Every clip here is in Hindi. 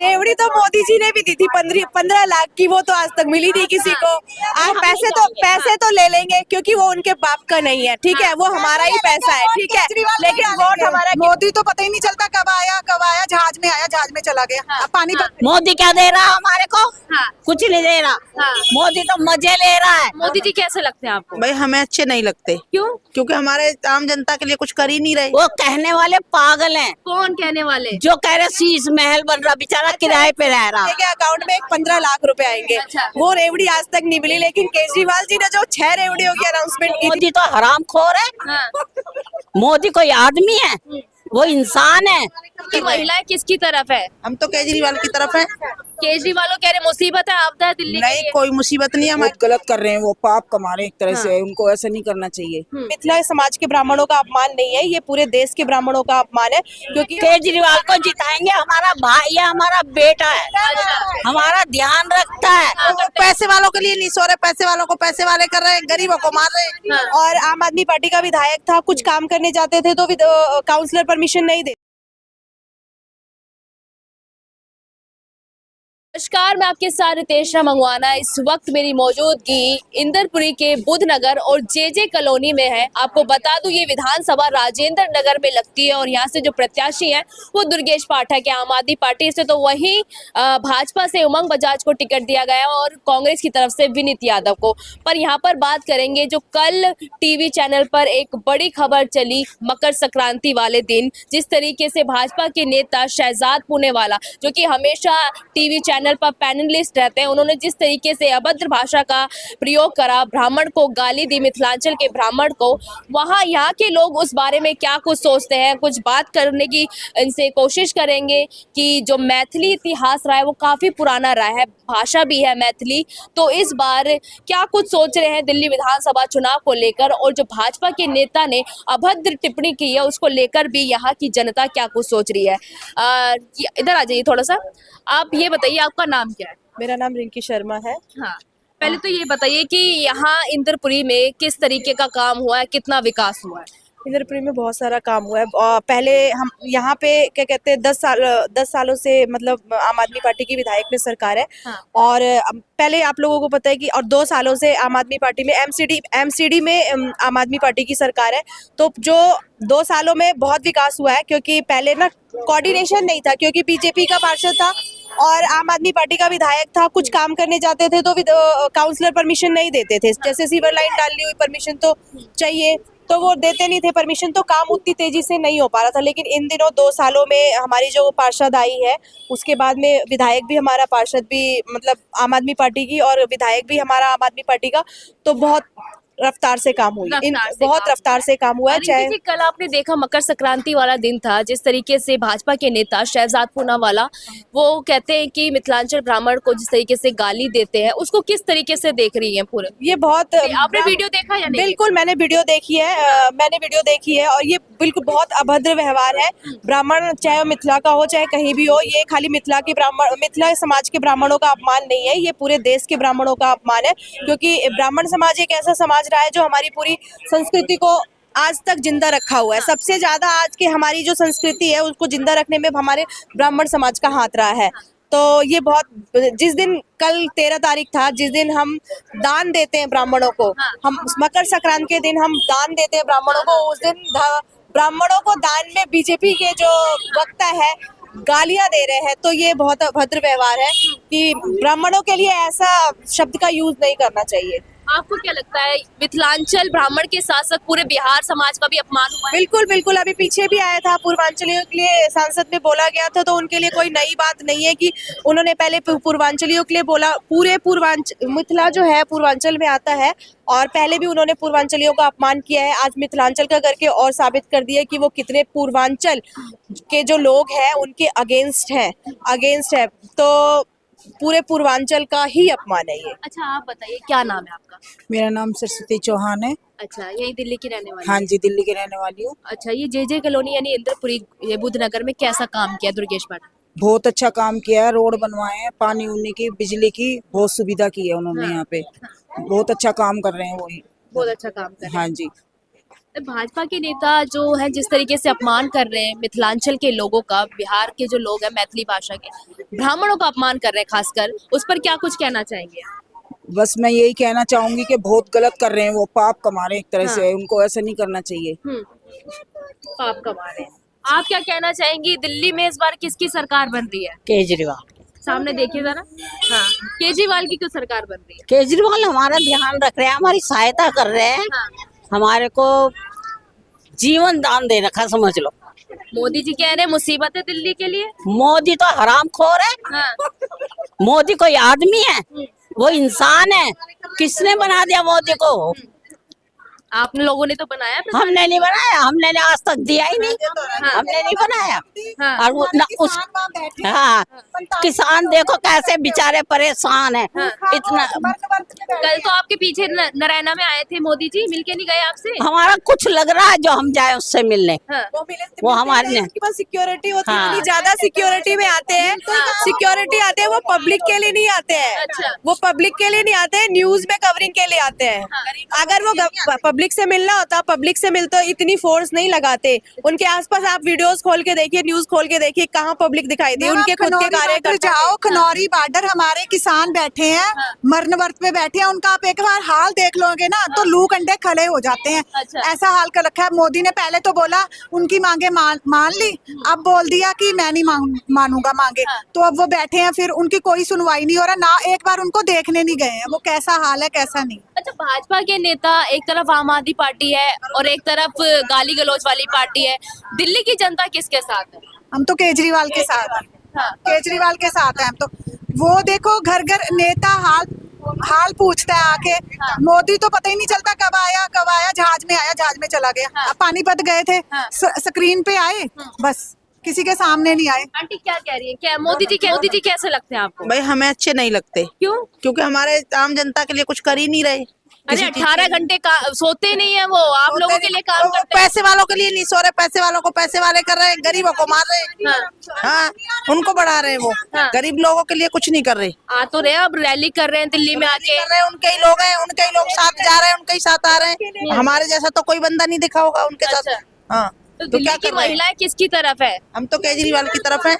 रेवड़ी तो मोदी जी ने भी दी थी 15 लाख की, वो तो आज तक मिली नहीं किसी को। आप पैसे तो ले लेंगे क्योंकि वो उनके बाप का नहीं है, ठीक है, वो हमारा ही पैसा है, ठीक है, लेकिन वोट हमारा। मोदी तो पता ही नहीं चलता कब आया, जहाज में आया, जहाज में चला गया। अब पानी मोदी क्या दे रहा है हमारे को? हाँ। कुछ नहीं दे रहा। हाँ। मोदी तो मजे ले रहा है। मोदी जी कैसे लगते हैं आपको? भाई हमें अच्छे नहीं लगते, क्यों? क्योंकि हमारे आम जनता के लिए कुछ कर ही नहीं रहे। वो कहने वाले पागल हैं, कौन कहने वाले? जो कह रहे शीश महल बन रहा, बेचारा किराए पे रह रहा। के अकाउंट में 15 लाख रुपए आएंगे, अच्छा। वो रेवड़ी आज तक नहीं मिली, लेकिन केजरीवाल जी ने जो 6 रेवड़ियों की अनाउंसमेंट की थी। मोदी तो हरामखोर है। हाँ। मोदी कोई आदमी है? वो इंसान है। कि महिलाएं किसकी तरफ है? हम तो केजरीवाल की तरफ है। केजरीवाल कह रहे मुसीबत है, आपदा है दिल्ली के नहीं, लिए। कोई मुसीबत नहीं है। बहुत गलत कर रहे हैं, वो पाप कमा रहे हैं एक तरह से, उनको ऐसा नहीं करना चाहिए। मिथिला समाज के ब्राह्मणों का अपमान नहीं है, ये पूरे देश के ब्राह्मणों का अपमान है, क्योंकि केजरीवाल को जिताएंगे, हमारा भाई है, हमारा बेटा है, हमारा ध्यान रखता है। वो पैसे वालों के लिए नहीं सो रहे, पैसे वालों को पैसे वाले कर रहे हैं, गरीबों को मार रहे हैं। और आम आदमी पार्टी का विधायक था, कुछ काम करने जाते थे तो काउंसलर परमिशन नहीं दे। नमस्कार, मैं आपके साथ रितेशा मंगवाना। इस वक्त मेरी मौजूदगी इंदरपुरी के बुधनगर और जेजे कॉलोनी में है। आपको बता दूं, ये विधानसभा राजेंद्र नगर में लगती है और यहाँ से जो प्रत्याशी हैं वो दुर्गेश पाठक है आम आदमी पार्टी से। तो वहीं भाजपा से उमंग बजाज को टिकट दिया गया है और कांग्रेस की तरफ से विनीत यादव को। पर यहाँ पर बात करेंगे, जो कल टीवी चैनल पर एक बड़ी खबर चली मकर संक्रांति वाले दिन, जिस तरीके से भाजपा के नेता शहजाद पूनेवाला, जो कि हमेशा टीवी चैनल पर पैनलिस्ट रहते हैं, उन्होंने जिस तरीके से अभद्र भाषा का प्रयोग करा, ब्राह्मण को गाली दी, मिथिलांचल के ब्राह्मण को। वहाँ यहाँ के लोग उस बारे में क्या कुछ सोचते हैं, कुछ बात करने की इनसे कोशिश करेंगे कि जो मैथिली इतिहास रहा है वो काफ़ी पुराना रहा है, भाषा भी है मैथिली। तो इस बार क्या कुछ सोच रहे हैं दिल्ली विधानसभा चुनाव को लेकर, और जो भाजपा के नेता ने अभद्र टिप्पणी की है उसको लेकर भी यहाँ की जनता क्या कुछ सोच रही है। इधर आ जाइए थोड़ा सा। आप ये बताइए, आपका नाम क्या है? मेरा नाम रिंकी शर्मा है। हाँ, पहले तो ये बताइए कि यहाँ इंदरपुरी में किस तरीके का काम हुआ है, कितना विकास हुआ है? इंदरपुरी में बहुत सारा काम हुआ है। पहले हम यहाँ पे क्या कहते हैं 10 सालों से मतलब आम आदमी पार्टी की विधायक में सरकार है। हाँ। और पहले आप लोगों को पता है कि और 2 सालों से आम आदमी पार्टी में एमसीडी में आम आदमी पार्टी की सरकार है। तो जो 2 सालों में बहुत विकास हुआ है, क्योंकि पहले ना कोऑर्डिनेशन नहीं था, क्योंकि बीजेपी का पार्षद था और आम आदमी पार्टी का विधायक था। कुछ काम करने जाते थे तो काउंसलर परमिशन नहीं देते थे। जैसे सीवर लाइन डालनी हुई, परमिशन तो चाहिए, तो वो देते नहीं थे परमिशन, तो काम उतनी तेजी से नहीं हो पा रहा था। लेकिन इन दिनों 2 सालों में हमारी जो पार्षद आई है, उसके बाद में विधायक भी हमारा, पार्षद भी मतलब आम आदमी पार्टी की और विधायक भी हमारा आम आदमी पार्टी का, तो बहुत रफ्तार से काम हुई, बहुत रफ्तार से काम हुआ है। चाहे जी, कल आपने देखा मकर संक्रांति वाला दिन था, जिस तरीके से भाजपा के नेता शहजाद पूनावाला वो कहते हैं कि मिथिलांचल ब्राह्मण को जिस तरीके से गाली देते हैं, उसको किस तरीके से देख रही हैं पूरे? ये बहुत, आपने वीडियो देखा या नहीं? बिल्कुल मैंने वीडियो देखी है, मैंने वीडियो देखी है, और ये बिल्कुल बहुत अभद्र व्यवहार है। ब्राह्मण चाहे मिथिला का हो चाहे कहीं भी हो, ये खाली मिथिला समाज के ब्राह्मणों का अपमान नहीं है, ये पूरे देश के ब्राह्मणों का अपमान है। क्योंकि ब्राह्मण समाज एक ऐसा समाज रहा है जो हमारी पूरी संस्कृति को आज तक जिंदा रखा हुआ है। सबसे ज्यादा आज के हमारी जो संस्कृति है उसको जिंदा रखने में हमारे ब्राह्मण समाज का हाथ रहा है। तो ये बहुत, जिस दिन कल 13 तारीख था, जिस दिन हम दान देते हैं ब्राह्मणों को, हम मकर संक्रांति के दिन हम दान देते हैं ब्राह्मणों को, उस दिन ब्राह्मणों को दान में बीजेपी के जो वक्ता है गालियां दे रहे हैं। तो ये बहुत अभद्र व्यवहार है कि ब्राह्मणों के लिए ऐसा शब्द का यूज नहीं करना चाहिए। आपको क्या लगता है, मिथिलांचल ब्राह्मण के साथ साथ पूरे बिहार समाज का भी अपमान हुआ है? बिल्कुल बिल्कुल, अभी पीछे भी आया था, पूर्वांचलियों के लिए सांसद में बोला गया था, तो उनके लिए कोई नई बात नहीं है कि उन्होंने पहले पूर्वांचलियों के लिए बोला। पूरे मिथिला जो है पूर्वांचल में आता है, और पहले भी उन्होंने पूर्वांचलियों का अपमान किया है। आज मिथिलांचल का करके और साबित कर दिया कि वो कितने पूर्वांचल के जो लोग हैं उनके अगेंस्ट है। तो पूरे पूर्वांचल का ही अपमान है ये। अच्छा, आप बताइए, क्या नाम है आपका? मेरा नाम सरस्वती चौहान है। अच्छा, यही दिल्ली की रहने वाली? हाँ जी, दिल्ली की रहने वाली हूँ। अच्छा, ये जेजे कॉलोनी यानी इंदरपुरी ये बुधनगर में कैसा काम किया दुर्गेश पाठक? बहुत अच्छा काम किया है, रोड बनवाए हैं, पानी उन्नी की, बिजली की बहुत सुविधा की है उन्होंने। यहाँ पे बहुत अच्छा काम कर रहे हैं वो ही। बहुत अच्छा काम कर रहे हैं। हाँ जी। भाजपा के नेता जो है जिस तरीके से अपमान कर रहे हैं मिथिलांचल के लोगों का, बिहार के जो लोग हैं मैथिली भाषा के, ब्राह्मणों का अपमान कर रहे हैं खासकर, उस पर क्या कुछ कहना चाहेंगे? बस मैं यही कहना चाहूंगी कि बहुत गलत कर रहे हैं, वो पाप कमा रहे हैं एक तरह से, हाँ। उनको ऐसा नहीं करना चाहिए। पाप कमा रहे हैं। आप क्या कहना चाहेंगी, दिल्ली में इस बार किसकी सरकार बन रही है? केजरीवाल। सामने देखिए जरा। हाँ, केजरीवाल की क्यों सरकार बन रही है? केजरीवाल हमारा ध्यान रख रहे हैं, हमारी सहायता कर रहे हैं, हाँ। हमारे को जीवन दान दे रखा समझ लो। मोदी जी कह रहे हैं मुसीबत है दिल्ली के लिए। मोदी तो हरामखोर है। हाँ। मोदी कोई आदमी है? वो इंसान है। किसने बना दिया मोदी को? आप लोगों ने तो बनाया प्रधान। हमने नहीं बनाया, हमने आज तक दिया ही नहीं। हाँ। हमने नहीं बनाया। हाँ। और वो ना उस हाँ किसान देखो कैसे बेचारे परेशान है। इतना कल तो आपके पीछे नारायणा में आए थे मोदी जी, मिलके नहीं गए आपसे? हमारा कुछ लग रहा है जो हम जाए उससे मिलने। हाँ। वो हमारे ने उनके पास सिक्योरिटी होती है, हाँ। इतनी ज्यादा सिक्योरिटी में आते हैं। सिक्योरिटी आते हैं, वो पब्लिक के लिए नहीं आते हैं। अच्छा। वो पब्लिक के लिए नहीं आते हैं, न्यूज में कवरिंग के लिए आते हैं। अगर वो पब्लिक से मिलना होता, पब्लिक से मिलते इतनी फोर्स नहीं लगाते। उनके आसपास आप वीडियोस खोल के देखिए, न्यूज खोल के देखिए, कहाँ पब्लिक दिखाई दी? उनके खुद के कार्यकर्ता। जाओ खनौरी बॉर्डर, हमारे किसान बैठे हैं, मरण वर्त पे बैठे हैं, उनका आप एक बार हाल देख लोगे ना तो लू कंडे खड़े हो जाते हैं। अच्छा। ऐसा हाल कर रखा है। मोदी ने पहले तो बोला उनकी मांगे मान ली, अब बोल दिया कि मैं नहीं मानूंगा मांगे। तो अब वो बैठे हैं, फिर उनकी कोई सुनवाई नहीं हो रहा ना, एक बार उनको देखने नहीं गए हैं वो कैसा हाल है कैसा नहीं। अच्छा, भाजपा के नेता एक तरफ आम आदमी पार्टी है और एक तरफ गाली गलौज वाली पार्टी है, दिल्ली की जनता किसके साथ है? हम तो केजरीवाल के साथ हैं। हाँ। केजरीवाल के साथ हैं हम तो। वो देखो घर घर नेता हाल पूछता है आके। मोदी तो पता ही नहीं चलता कब आया जहाज में चला गया। अब पानीपत गए थे, स्क्रीन पे आए, बस किसी के सामने नहीं आए। आंटी क्या कह रही है, क्या मोदी जी कैसे लगते हैं आपको? भाई हमें अच्छे नहीं लगते। क्यों? क्योंकि हमारे आम जनता के लिए कुछ कर ही नहीं रहे। अरे 18 घंटे का सोते नहीं है वो, आप लोगों के लिए काम तो वो करते हैं। पैसे वालों के लिए नहीं सो रहे, पैसे वालों को पैसे वाले कर रहे हैं, गरीबों को मार रहे हैं। हाँ, उनको बढ़ा रहे हैं वो। हाँ। गरीब लोगों के लिए कुछ नहीं कर रहे। आ तो रहे, अब रैली कर रहे हैं दिल्ली में आके। कर रहे हैं, उनके ही लोग हैं, उनके ही लोग साथ जा रहे हैं, उनके ही साथ आ रहे हैं। हमारे जैसा तो कोई बंदा नहीं दिखा होगा उनके साथ। अच्छा। हाँ, तो तो दिल्ली क्या की कर रहे हैं? महिलाएं किसकी तरफ है? हम तो केजरीवाल की तरफ हैं।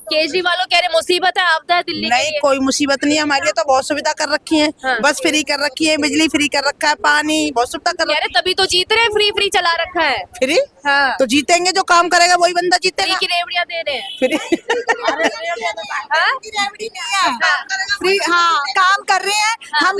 केजरीवाल कह रहे मुसीबत है, आपदा है दिल्ली के नहीं, लिए। कोई मुसीबत नहीं है, हमारे लिए तो बहुत सुविधा कर रखी है। हाँ। बस फ्री कर रखी है, बिजली फ्री कर रखा है, पानी बहुत सुविधा कर कह रखी रहे तभी तो जीत रहे हैं, फ्री चला रखा है। है। फ्री हाँ। तो जीतेंगे, जो काम करेगा वही बंदा फ्री जीतेगा। की रेवड़ियां दे रहे हैं। फ्री फ्री हाँ काम कर रहे हैं हम।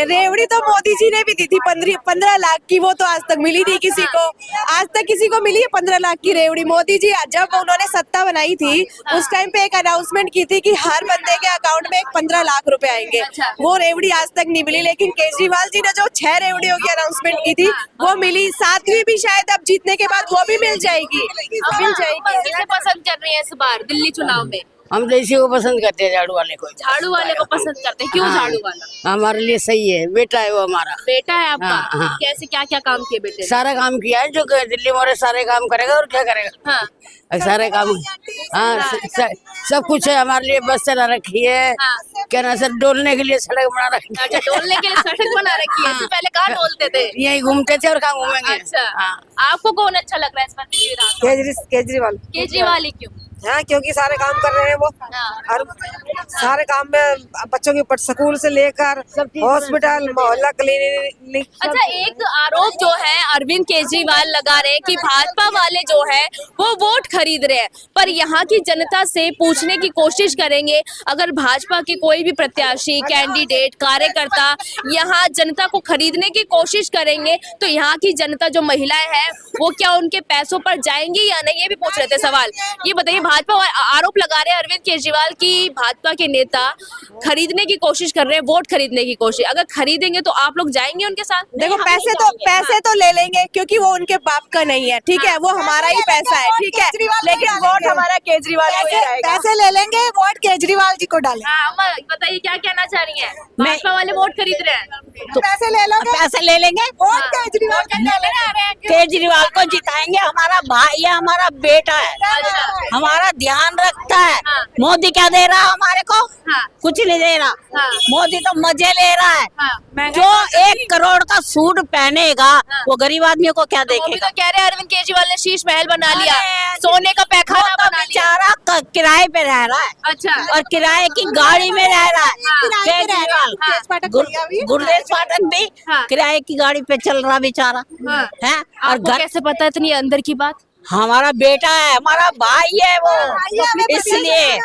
रेवड़ी तो मोदी जी ने भी दी थी 15 लाख की, वो तो आज तक मिली नहीं किसी को। आज तक किसी को मिली है 15 लाख की रेवड़ी? मोदी जी जब उन्होंने सत्ता बनाई थी उस टाइम पे एक अनाउंसमेंट की थी कि हर बंदे के अकाउंट में 15 लाख रुपए आएंगे। वो रेवड़ी आज तक नहीं मिली, लेकिन केजरीवाल जी ने जो 6 रेवड़ियों की अनाउंसमेंट की थी वो मिली। 7वीं भी शायद अब जीतने के बाद वो भी मिल जाएगी। मिल जाएगी। किसे पसंद कर रही है इस बार दिल्ली चुनाव में? हम तो इसी को पसंद करते हैं, झाड़ू वाले को। झाड़ू वाले को पसंद करते हैं, क्यों हाँ। झाड़ू वाला? हमारे लिए सही है, बेटा है वो हमारा। बेटा है आपका? हाँ, हाँ। कैसे क्या क्या काम किए बेटे ने? सारा काम किया है, जो दिल्ली में सारे काम करेगा और क्या करेगा। हाँ। सारे काम हाँ सब कुछ है हमारे लिए। बस चला रखी है, हाँ। क्या ना सर, डोलने के लिए सड़क बना रखी है। अच्छा, डोलने के लिए सड़क बना रखी है। इससे पहले कहाँ डोलते थे? यही घूमते थे और कहाँ घूमेंगे। अच्छा। हाँ। आपको कौन अच्छा लग रहा है इस बार दिल्ली विधानसभा? केजरीवाल। केजरीवाल ही क्यों? हाँ, क्योंकि सारे काम कर रहे हैं वो। हाँ। और सारे काम में बच्चों की स्कूल से लेकर हॉस्पिटल, मोहल्ला क्लिनिक। अच्छा, एक आरोप जो है अरविंद केजरीवाल लगा रहे हैं कि भाजपा वाले जो है वो वोट खरीद रहे हैं, पर यहाँ की जनता से पूछने की कोशिश करेंगे, अगर भाजपा के कोई भी प्रत्याशी, कैंडिडेट, कार्यकर्ता यहाँ जनता को खरीदने की कोशिश करेंगे तो यहाँ की जनता जो महिलाएं हैं वो क्या उनके पैसों पर जाएंगी या नहीं, ये भी पूछ रहे थे सवाल। ये बताइए, भाजपा आरोप लगा रहे हैं अरविंद केजरीवाल की भाजपा के नेता खरीदने की कोशिश कर रहे हैं, वोट खरीदने की कोशिश। अगर खरीदेंगे तो आप लोग जाएंगे उनके साथ? देखो, पैसे तो ले लेंगे क्योंकि वो उनके बाप का नहीं है, ठीक है, वो हमारा ही पैसा है, ठीक है, लेकिन वोट हमारा केजरीवाल को ही जाएगा। पैसे ले लेंगे, वोट केजरीवाल जी को डालेंगे। हाँ, अम्मा बताइए क्या कहना चाह रही हैं? भाजपा वाले वोट खरीद रहे हैं तो पैसे ले लोगे, पैसे ले लेंगे, वोट केजरीवाल को डालेंगे। केजरीवाल को जिताएंगे। हमारा भाई है, हमारा बेटा है, हमारा ध्यान रखता है। मोदी क्या दे रहा है हमारे को? हाँ। कुछ नहीं दे रहा। हाँ। मोदी तो मजे ले रहा है। हाँ। जो 1 करोड़ का सूट पहनेगा वो गरीब आदमी को क्या वो भी देखेगा? तो कह रहे हैं अरविंद केजरीवाल ने शीश महल बना लिया, अरे, सोने का वो पैखाना तो बना लिया। बेचारा किराए पे रह रहा है अच्छा। और किराए की गाड़ी में रह रहा है। किराए पे रह रहा है। केजरीवाल, पाठक गुर- भैया भी। गुरदेव पाठक भी हाँ। किराए की गाड़ी पे चल रहा बेचारा हाँ। है। और आपको घर कैसे पता इतनी अंदर की बात? हमारा बेटा है, हमारा भाई है वो, इसलिए।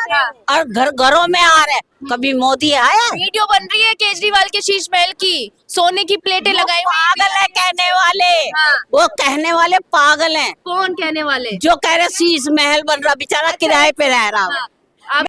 और घरों में आ रहे, कभी मोदी आया? वीडियो बन रही है केजरीवाल के शीश महल की, सोने की प्लेटें लगाई हुई हैं। पागल है कहने वाले। हाँ। वो कहने वाले पागल हैं कौन कहने वाले? जो कह रहे शीश महल बन रहा, बेचारा किराए पे रह रहा है। हाँ।